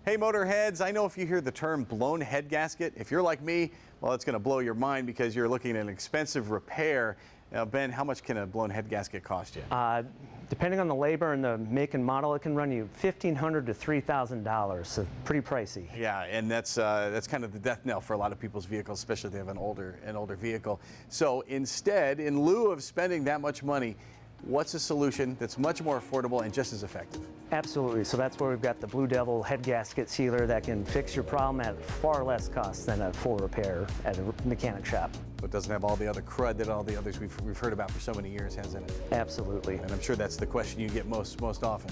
Hey Motorheads, I know if you hear the term blown head gasket, if you're like me, well, it's going to blow your mind because you're looking at an expensive repair. Now, Ben, how much can a blown head gasket cost you? Depending on the labor and the make and model, it can run you $1,500 to $3,000, so pretty pricey. Yeah, and that's kind of the death knell for a lot of people's vehicles, especially if they have an older vehicle. So instead, in lieu of spending that much money, what's a solution that's much more affordable and just as effective? Absolutely. So that's where we've got the BlueDevil Head Gasket Sealer that can fix your problem at far less cost than a full repair at a mechanic shop. But it doesn't have all the other crud that all the others we've heard about for so many years, hasn't it? Absolutely. And I'm sure that's the question you get most often.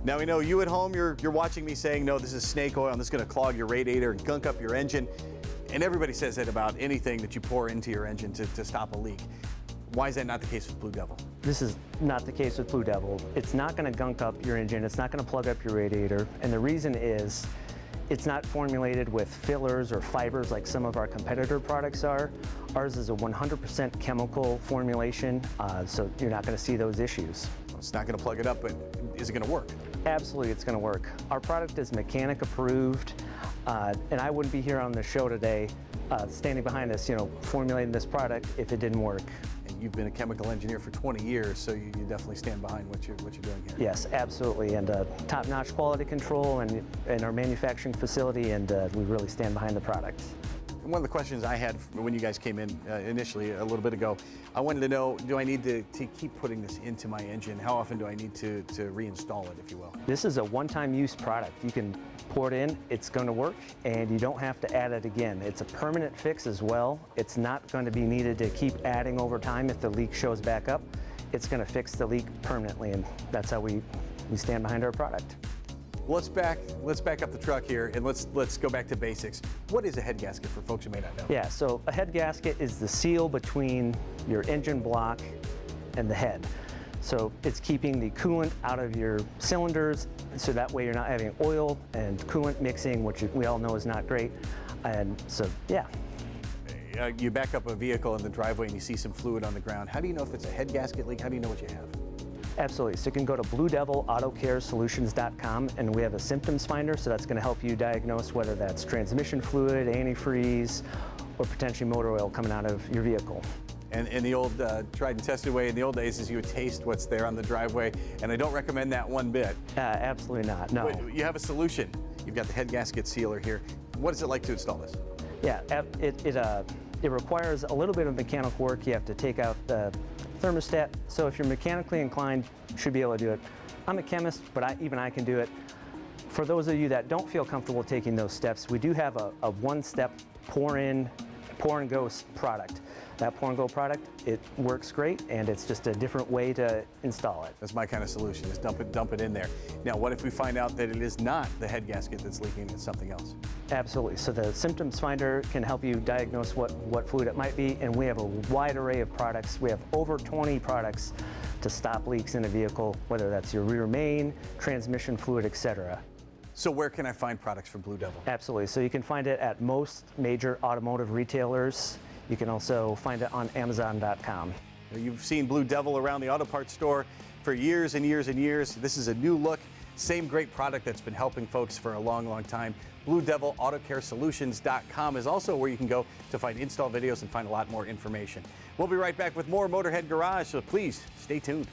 Now we know you at home, you're watching me saying, no, this is snake oil and this is going to clog your radiator and gunk up your engine. And everybody says that about anything that you pour into your engine to stop a leak. Why is that not the case with BlueDevil? This is not the case with BlueDevil. It's not going to gunk up your engine. It's not going to plug up your radiator. And the reason is it's not formulated with fillers or fibers like some of our competitor products are. Ours is a 100% chemical formulation, so you're not going to see those issues. It's not going to plug it up, but is it going to work? Absolutely, it's going to work. Our product is mechanic approved, and I wouldn't be here on the show today standing behind this, formulating this product if it didn't work. And you've been a chemical engineer for 20 years, so you definitely stand behind what you're doing here. Yes, absolutely, and top-notch quality control in our manufacturing facility, and we really stand behind the product. And one of the questions I had when you guys came in initially a little bit ago, I wanted to know, do I need to keep putting this into my engine? How often do I need to reinstall it, if you will? This is a one-time use product. You can pour it in, it's going to work, and you don't have to add it again. It's a permanent fix as well. It's not going to be needed to keep adding over time if the leak shows back up. It's going to fix the leak permanently, and that's how we stand behind our product. Let's back up the truck here and let's go back to basics. What is a head gasket for folks who may not know? Yeah, so a head gasket is the seal between your engine block and the head. So it's keeping the coolant out of your cylinders, so that way you're not having oil and coolant mixing, which we all know is not great. And so, yeah. You back up a vehicle in the driveway and you see some fluid on the ground. How do you know if it's a head gasket leak? How do you know what you have? Absolutely. So you can go to BlueDevilAutoCareSolutions.com, and we have a symptoms finder, so that's going to help you diagnose whether that's transmission fluid, antifreeze, or potentially motor oil coming out of your vehicle. And in the old tried and tested way in the old days is you would taste what's there on the driveway, and I don't recommend that one bit. Absolutely not, no. But you have a solution. You've got the head gasket sealer here. What is it like to install this? Yeah, it requires a little bit of mechanical work. You have to take out the thermostat, so if you're mechanically inclined, you should be able to do it. I'm a chemist, but even I can do it. For those of you that don't feel comfortable taking those steps, we do have a one-step pour and go product. That pour and go product, it works great, and it's just a different way to install it. That's my kind of solution, is dump it in there. Now, what if we find out that it is not the head gasket that's leaking, it's something else? Absolutely. So the symptoms finder can help you diagnose what fluid it might be, and we have a wide array of products. We have over 20 products to stop leaks in a vehicle, whether that's your rear main, transmission fluid, etc. So where can I find products from BlueDevil? Absolutely. So you can find it at most major automotive retailers. You can also find it on Amazon.com. You've seen BlueDevil around the auto parts store for years and years and years. This is a new look, same great product that's been helping folks for a long, long time. BlueDevilAutoCareSolutions.com is also where you can go to find install videos and find a lot more information. We'll be right back with more Motorhead Garage, so please stay tuned.